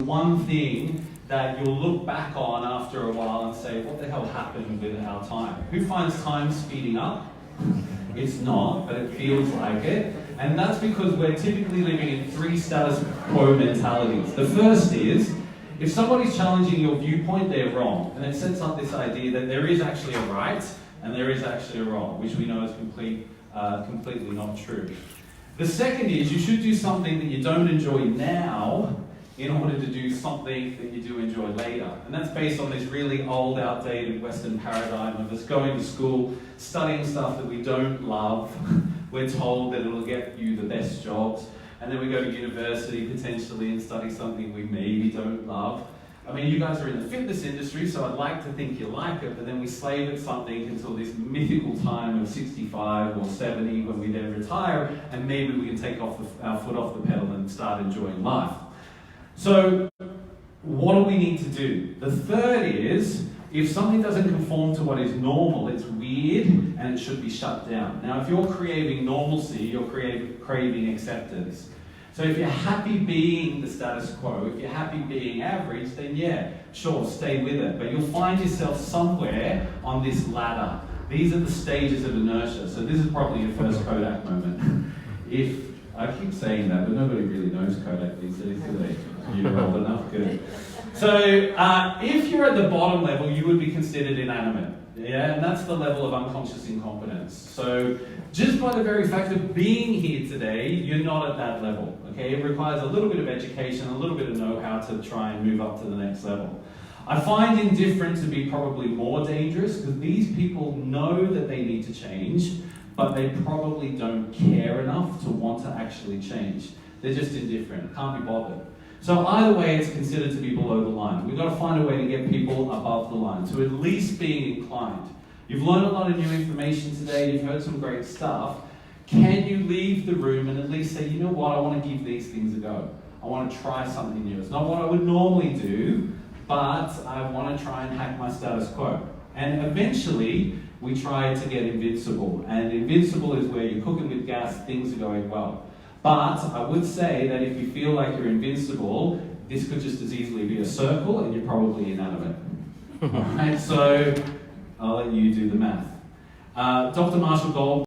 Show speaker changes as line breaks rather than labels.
one thing that you'll look back on after a while and say, what the hell happened with our time? Who finds time speeding up? It's not, but it feels like it. And that's because we're typically living in 3 status quo mentalities. The first is, if somebody's challenging your viewpoint, they're wrong. And it sets up this idea that there is actually a right and there is actually a wrong, which we know is completely not true. The second is, you should do something that you don't enjoy now in order to do something that you do enjoy later. And that's based on this really old, outdated Western paradigm of us going to school, studying stuff that we don't love. We're told that it'll get you the best jobs. And then we go to university potentially and study something we maybe don't love. I mean, you guys are in the fitness industry, so I'd like to think you like it, but then we slave at something until this mythical time of 65 or 70 when we then retire, and maybe we can take our foot off the pedal and start enjoying life. So, what do we need to do? The third is, if something doesn't conform to what is normal, it's weird and it should be shut down. Now, if you're craving normalcy, you're craving acceptance. So if you're happy being the status quo, if you're happy being average, then yeah, sure, stay with it. But you'll find yourself somewhere on this ladder. These are the stages of inertia. So this is probably your first Kodak moment. I keep saying that, but nobody really knows Kodak these days, do they? You're old enough, good. So if you're at the bottom level, you would be considered inanimate. Yeah, and that's the level of unconscious incompetence. So just by the very fact of being here today, you're not at that level. Okay, it requires a little bit of education, a little bit of know-how to try and move up to the next level. I find indifferent to be probably more dangerous because these people know that they need to change, but they probably don't care enough to want to actually change. They're just indifferent, can't be bothered. So either way, it's considered to be below the line. We've got to find a way to get people above the line, to at least being inclined. You've learned a lot of new information today, you've heard some great stuff. Can you leave the room and at least say, you know what, I want to give these things a go. I want to try something new. It's not what I would normally do, but I want to try and hack my status quo. And eventually, we try to get invincible. And invincible is where you're cooking with gas, things are going well. But I would say that if you feel like you're invincible, this could just as easily be a circle and you're probably inanimate. Alright, so I'll let you do the math. Dr. Marshall Gold